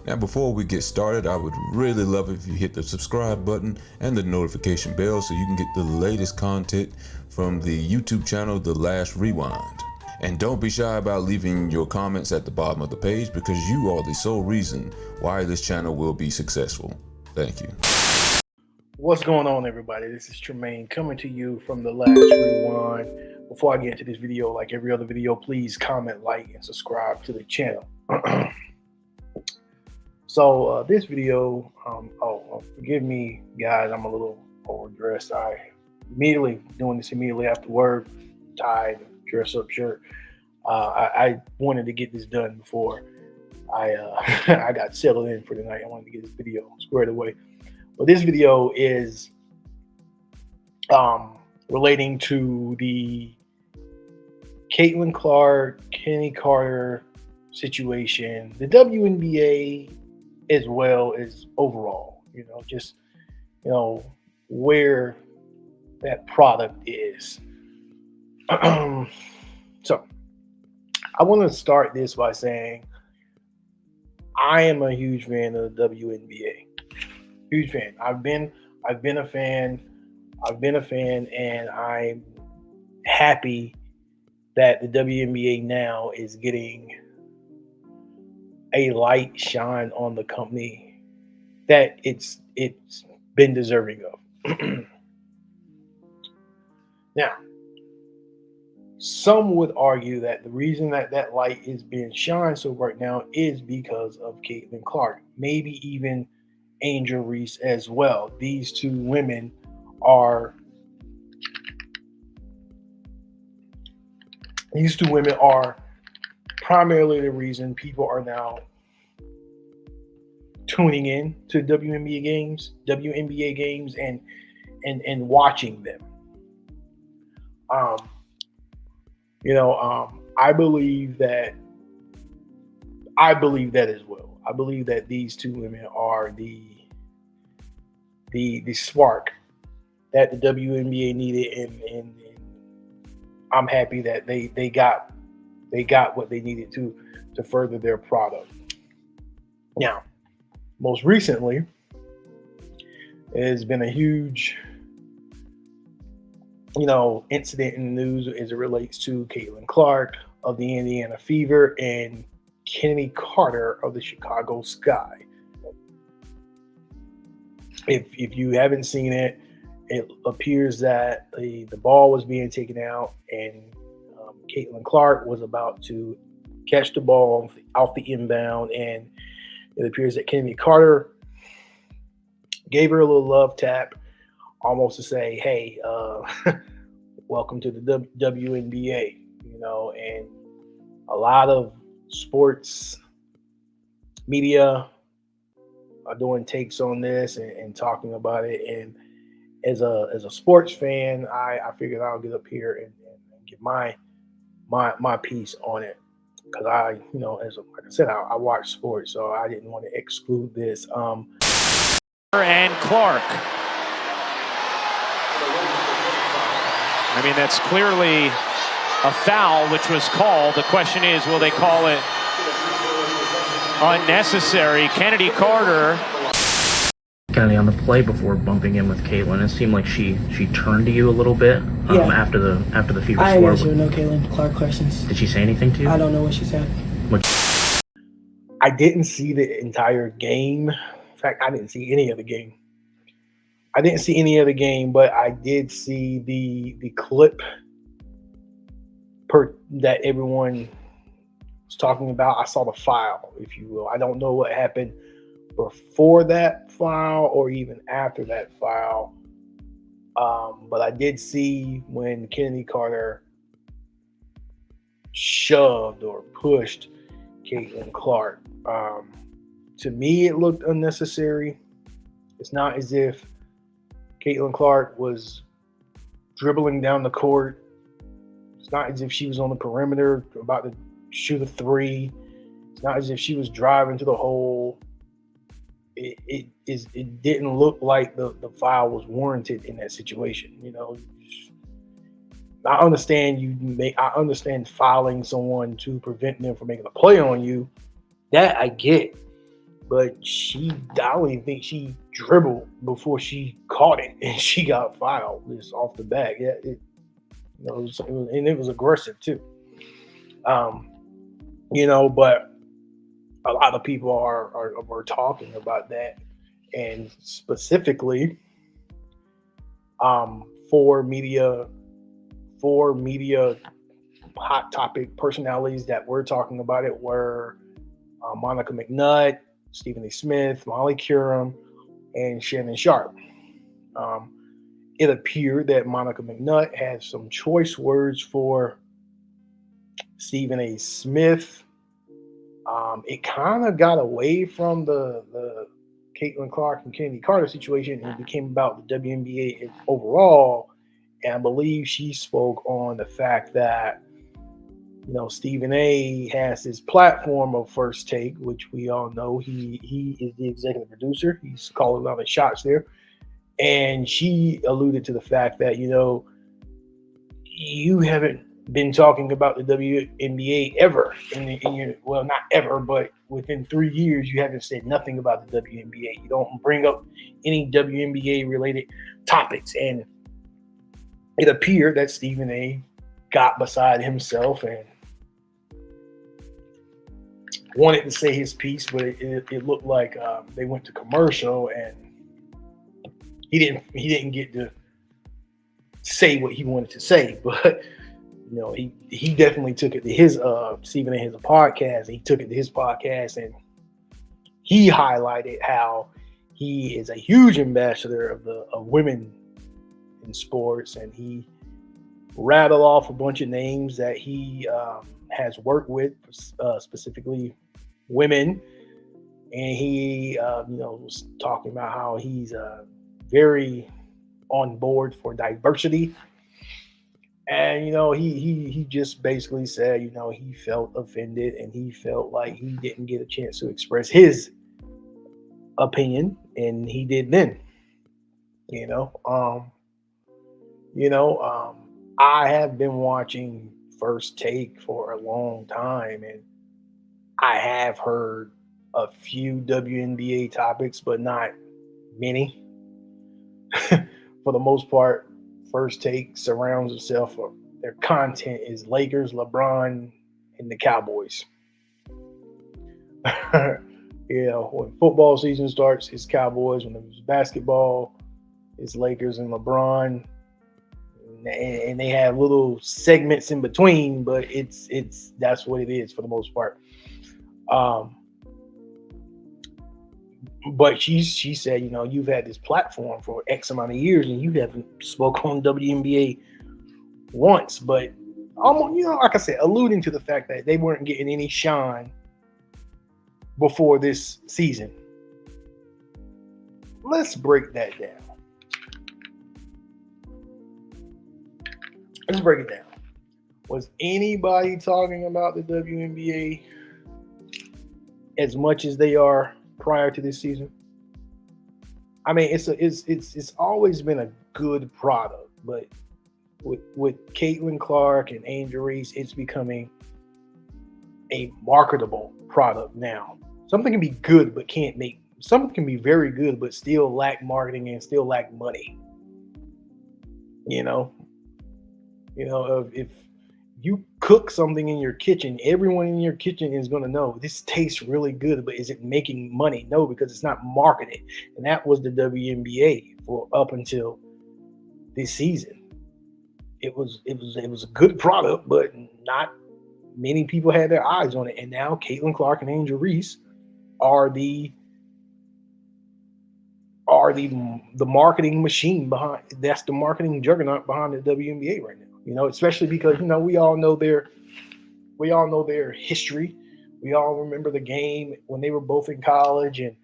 Now before we get started, I would really love if you hit the subscribe button and the notification bell so you can get the latest content from the YouTube channel, The Last Rewind. And don't be shy about leaving your comments at the bottom of the page because you are the sole reason why this channel will be successful. Thank you. What's going on, everybody? This is Tremaine coming to you from The Last Rewind. Before I get into this video, like every other video, please comment, like, and subscribe to the channel. So this video, forgive me, guys, I'm a little overdressed. I doing this immediately after work, tied, dress up shirt. I wanted to get this done before I I got settled in for the night. I wanted to get this video squared away. But this video is relating to the Caitlyn Clark, Kenny Carter situation, the WNBA, as well as overall, just, where that product is. So I want to start this by saying I am a huge fan of the WNBA. Huge fan. I've been a fan, and I'm happy that the WNBA now is getting a light shine on the company that it's been deserving of. Now, some would argue that the reason that that light is being shined so right now is because of Caitlyn Clark, maybe even Angel Reese as well. These two women are primarily the reason people are now tuning in to WNBA games and watching them. I believe that as well. I believe that these two women are the spark that the WNBA needed, and I'm happy that they got what they needed to further their product. Now, most recently, there's been a huge incident in the news as it relates to Caitlyn Clark of the Indiana Fever and Kenny Carter of the Chicago Sky. If you haven't seen it, it appears that the ball was being taken out, and Caitlyn Clark was about to catch the ball off the inbound, and it appears that Kenny Carter gave her a little love tap, almost to say, hey, welcome to the WNBA, and a lot of sports media are doing takes on this and talking about it. And as a sports fan, I figured I'll get up here and give my piece on it, because like I said, I watch sports, so I didn't want to exclude this. And Clark. I mean, that's clearly a foul, which was called. The question is, will they call it unnecessary? Kennedy Carter. Kind of on the play before bumping in with Caitlyn, it seemed like she turned to you a little bit after the Fever score. I ain't answer no Caitlyn Clark questions. Did she say anything to you? I don't know what she said. I didn't see the entire game. In fact, I didn't see any of the game. But I did see the clip that everyone was talking about. I saw the file, if you will. I don't know what happened before that file or even after that file. But I did see when Kennedy Carter shoved or pushed Caitlyn Clark. To me, it looked unnecessary. It's not as if Caitlyn Clark was dribbling down the court. It's not as if she was on the perimeter about to shoot a three. It's not as if she was driving to the hole. It didn't look like the foul was warranted in that situation. I understand fouling someone to prevent them from making a play on you. That I get. but I don't even think she dribbled before she caught it, and she got fouled just off the bat. Yeah, and it was aggressive too. But a lot of people are talking about that, and specifically, four media hot topic personalities that were talking about it were Monica McNutt, Stephen A. Smith, Molly Curum, and Shannon Sharp. It appeared that Monica McNutt had some choice words for Stephen A. Smith. It kind of got away from the Caitlyn Clark and Kennedy Carter situation and became about the WNBA overall. And I believe she spoke on the fact that, Stephen A. has his platform of First Take, which we all know he is the executive producer. He's calling a lot of shots there. And she alluded to the fact that, you haven't been talking about the WNBA ever. Well, not ever, but within 3 years, you haven't said nothing about the WNBA. You don't bring up any WNBA-related topics. And it appeared that Stephen A. got beside himself and wanted to say his piece, but it looked like they went to commercial and he didn't get to say what he wanted to say. But he definitely took it to his Stephen A. has a podcast. He took it to his podcast and he highlighted how he is a huge ambassador of women in sports, and he rattled off a bunch of names that he has worked with, specifically women, and he was talking about how he's very on board for diversity. And he just basically said he felt offended and he felt like he didn't get a chance to express his opinion, and he did then. I have been watching First Take for a long time, and I have heard a few WNBA topics, but not many. For the most part, First Take surrounds itself. Their content is Lakers, LeBron, and the Cowboys. When football season starts, it's Cowboys. When it's basketball, it's Lakers and LeBron. And they have little segments in between, but it's that's what it is for the most part. But she said, you've had this platform for X amount of years and you haven't spoke on WNBA once, but almost, like I said, alluding to the fact that they weren't getting any shine before this season. Let's break that down. Let's break it down. Was anybody talking about the WNBA as much as they are prior to this season? I mean, it's always been a good product, but with Caitlyn Clark and Angel Reese, it's becoming a marketable product now. Something can be good, but something can be very good, but still lack marketing and still lack money. If you cook something in your kitchen, everyone in your kitchen is going to know this tastes really good, but is it making money? No, because it's not marketed. And that was the WNBA for up until this season. It was a good product, but not many people had their eyes on it. And now Caitlyn Clark and Angel Reese are the marketing machine behind. That's the marketing juggernaut behind the WNBA right now. Especially because we all know their history. We all remember the game when they were both in college, and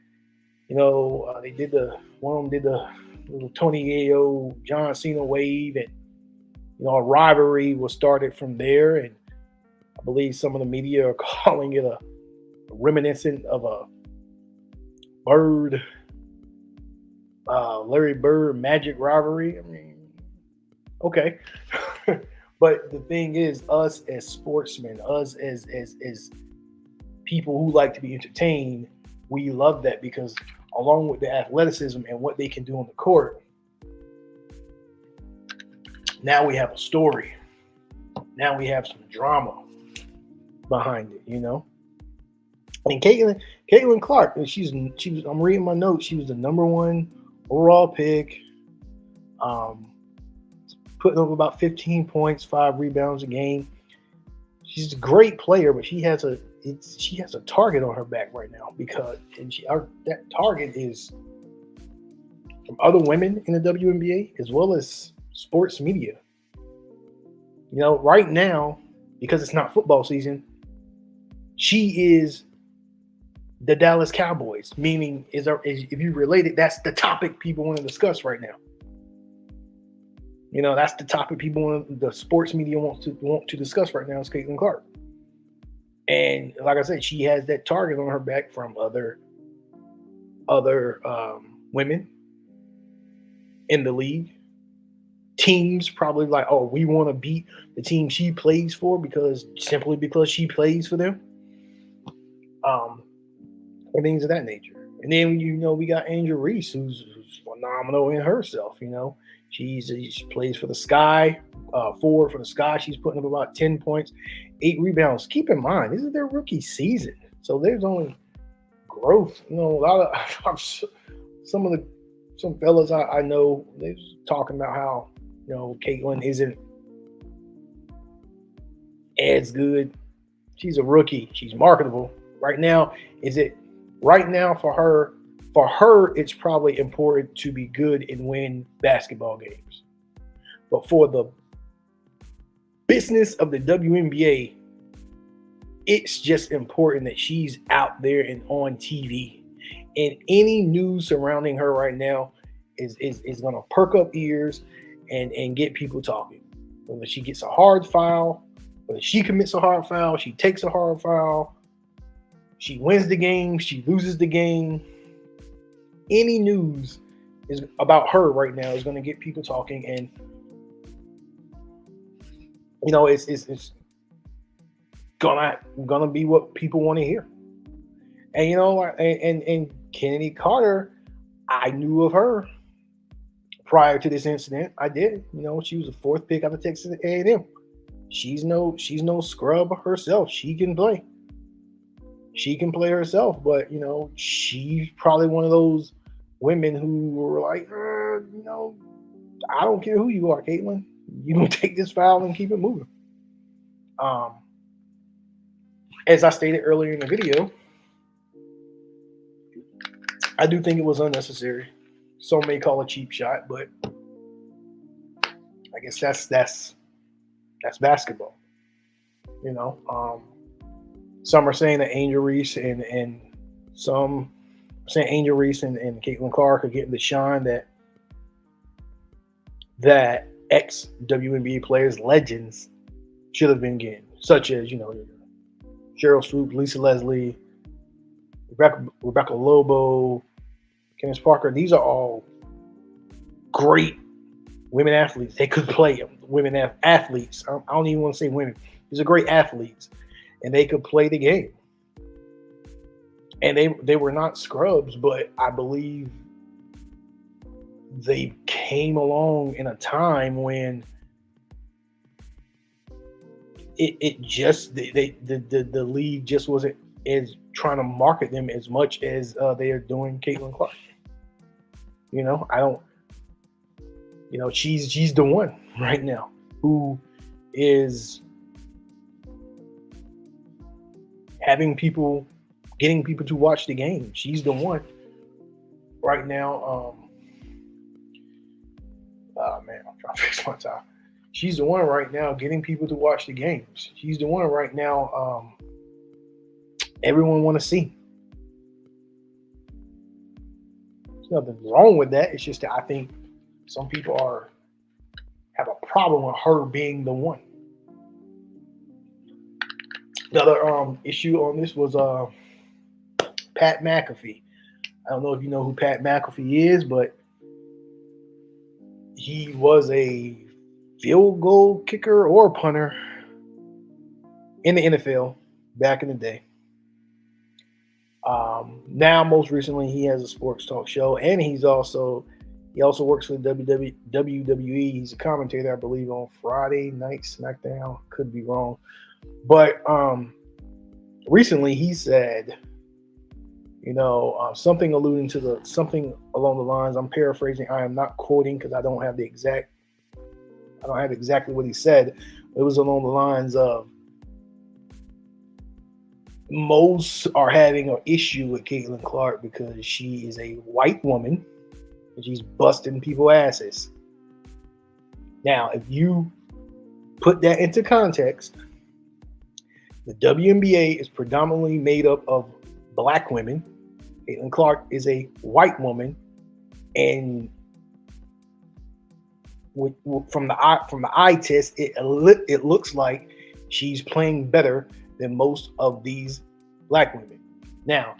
they did one of them did the little Tony Ayo John Cena wave, and a rivalry was started from there. And I believe some of the media are calling it a reminiscent of a Larry Bird Magic rivalry. I mean, okay. But the thing is, us as sportsmen, us as people who like to be entertained, we love that because along with the athleticism and what they can do on the court, now we have a story. Now we have some drama behind it, you know. And Caitlyn Clark, she was. I'm reading my notes. She was the number 1 overall pick. Putting up about 15 points, 5 rebounds a game. She's a great player, but she has a target on her back right now because that target is from other women in the WNBA as well as sports media. You know, right now, because it's not football season, she is the Dallas Cowboys, meaning if you relate it, that's the topic people want to discuss right now. You know, that's the topic the sports media want to discuss right now is Caitlyn Clark. And like I said, she has that target on her back from other women in the league. Teams probably like, oh, we want to beat the team she plays for because she plays for them. And things of that nature. And then, you know, we got Angel Reese, who's phenomenal in herself. You know, she plays for the Sky, forward for the Sky. She's putting up about 10 points, 8 rebounds. Keep in mind, this is their rookie season, so there's only growth. You know, a lot of some fellas I know, they're talking about how, you know, Caitlyn isn't as good. She's a rookie. She's marketable right now. Right now for her, it's probably important to be good and win basketball games. But for the business of the WNBA, it's just important that she's out there and on TV. And any news surrounding her right now is going to perk up ears and get people talking. Whether she gets a hard foul, whether she commits a hard foul, she takes a hard foul, she wins the game, she loses the game. Any news is about her right now is going to get people talking, and you know it's gonna be what people want to hear. And you know, and Kennedy Carter, I knew of her prior to this incident. I did. You know, she was the 4th pick out of Texas A&M. She's no scrub herself. She can play. She can play herself, but you know, she's probably one of those women who were like, you know, I don't care who you are, Caitlyn. You gonna take this foul and keep it moving. As I stated earlier in the video, I do think it was unnecessary. Some may call it a cheap shot, but I guess that's basketball. You know, some are saying that Angel Reese and some are saying Angel Reese and Caitlyn Clark are getting the shine that ex WNBA players, legends, should have been getting, such as, you know, Cheryl Swoop, Lisa Leslie, Rebecca Lobo, Candace Parker. These are all great women athletes. They could play women athletes. I don't even want to say women. These are great athletes, and they could play the game. And they were not scrubs, but I believe they came along in a time when the league just wasn't as trying to market them as much as they are doing Caitlyn Clark. You know, she's the one right now who is getting people to watch the game. She's the one right now. I'm trying to fix my time. She's the one right now getting people to watch the games. She's the one right now everyone want to see. There's nothing wrong with that. It's just that I think some people have a problem with her being the one. The other issue on this was Pat McAfee. I don't know if you know who Pat McAfee is, but he was a field goal kicker or punter in the NFL back in the day. Now, most recently, he has a sports talk show, and he also works for the WWE. He's a commentator, I believe, on Friday Night SmackDown. Could be wrong, but recently he said, something alluding to something along the lines. I'm paraphrasing. I am not quoting because I don't have exactly what he said. It was along the lines of, most are having an issue with Caitlyn Clark because she is a white woman and she's busting people's asses. Now, if you put that into context, the WNBA is predominantly made up of black women. Caitlyn Clark is a white woman, and from the eye test, it looks like she's playing better than most of these black women. Now,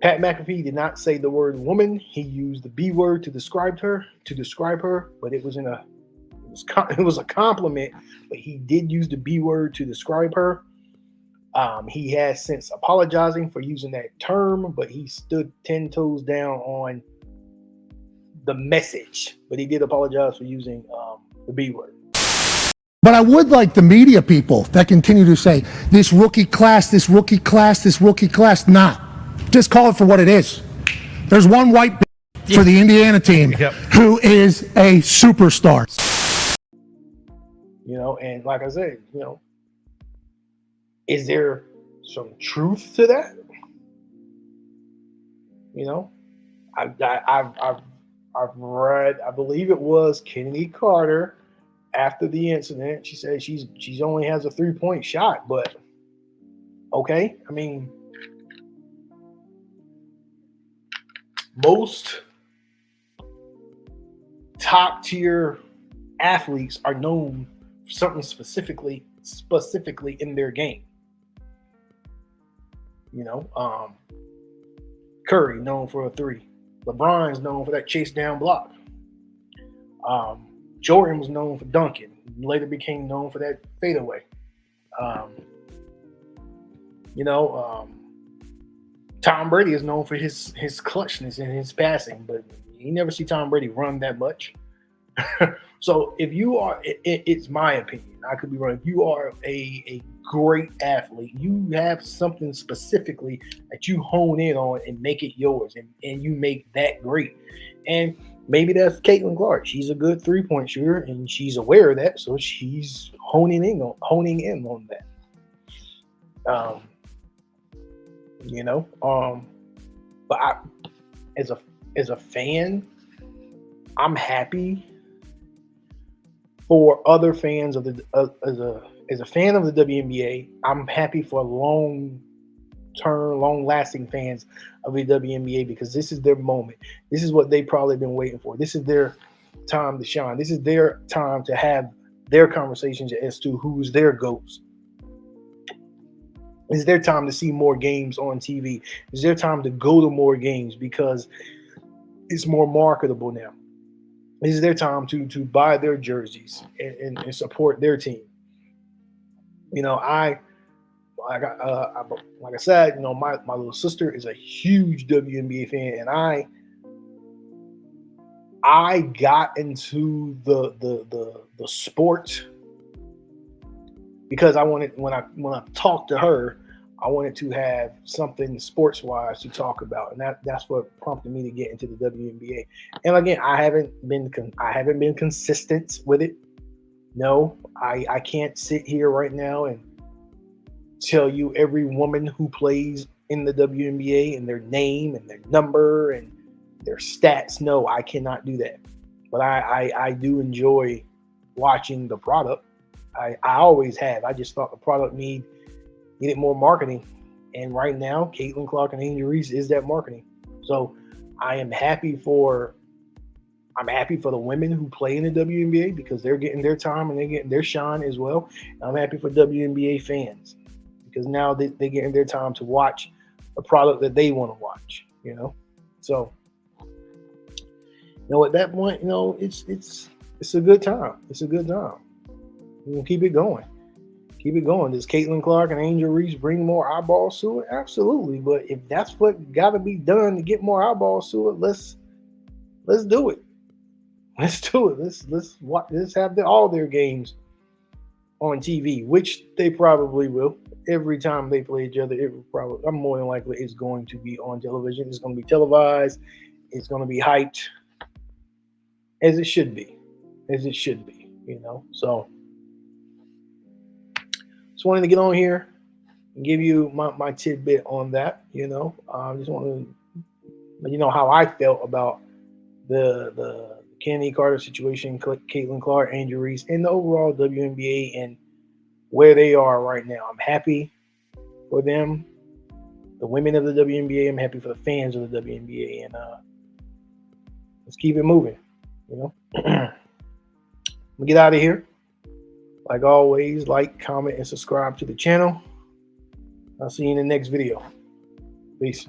Pat McAfee did not say the word woman. He used the B word to describe her, but it was a compliment, but he did use the B word to describe her. He has since apologizing for using that term, but he stood 10 toes down on the message. But he did apologize for using the B word. But I would like the media people that continue to say, this rookie class. Nah, just call it for what it is. There's one white for the Indiana team who is a superstar. And like I said, is there some truth to that? I've read, I believe it was Kennedy Carter, after the incident, she said she's only has a 3-point shot, but okay. I mean, most top tier athletes are known for something specifically in their game. Curry known for a 3. LeBron's known for that chase down block. Jordan was known for dunking. Later became known for that fadeaway. Tom Brady is known for his clutchness and his passing, but you never see Tom Brady run that much. So if you are, it's my opinion, I could be wrong. If you are a great athlete, you have something specifically that you hone in on and make it yours, and you make that great. And maybe that's Caitlyn Clark. She's a good 3-point shooter, and she's aware of that, so she's honing in on that. But as a fan, I'm happy for other fans of as a fan of the WNBA. I'm happy for long-lasting fans of the WNBA, because this is their moment. This is what they've probably been waiting for. This is their time to shine. This is their time to have their conversations as to who's their GOATs. It's their time to see more games on TV. It's their time to go to more games because it's more marketable now. This is their time to buy their jerseys and support their team. Like I said, my little sister is a huge WNBA fan, and I got into the sport because I wanted, when I talked to her, I wanted to have something sports wise to talk about, and that's what prompted me to get into the WNBA. And again, I haven't been consistent with it. No, I can't sit here right now and tell you every woman who plays in the WNBA and their name and their number and their stats. No, I cannot do that. But I do enjoy watching the product. I always have. I just thought the product needed more marketing. And right now, Caitlyn Clark and Angel Reese is that marketing. So I am happy for the women who play in the WNBA because they're getting their time and they're getting their shine as well. And I'm happy for WNBA fans because now they're getting their time to watch a product that they want to watch, So, at that point, it's a good time. It's a good time. We'll keep it going. keep it going. Does Caitlyn Clark and Angel Reese bring more eyeballs to it? Absolutely. But if that's what got to be done to get more eyeballs to it, let's do it. Let's do it. Let's have all their games on TV, which they probably will. Every time they play each other, I'm more than likely it's going to be on television. It's going to be televised. It's going to be hyped, as it should be. So just wanted to get on here and give you my tidbit on that. I just want to let you know how I felt about the Kenny Carter situation, Caitlyn Clark, Angel Reese, and the overall WNBA and where they are right now. I'm happy for them, the women of the WNBA. I'm happy for the fans of the WNBA, and let's keep it moving. We'll get out of here. Like always, like, comment, and subscribe to the channel. I'll see you in the next video. Peace.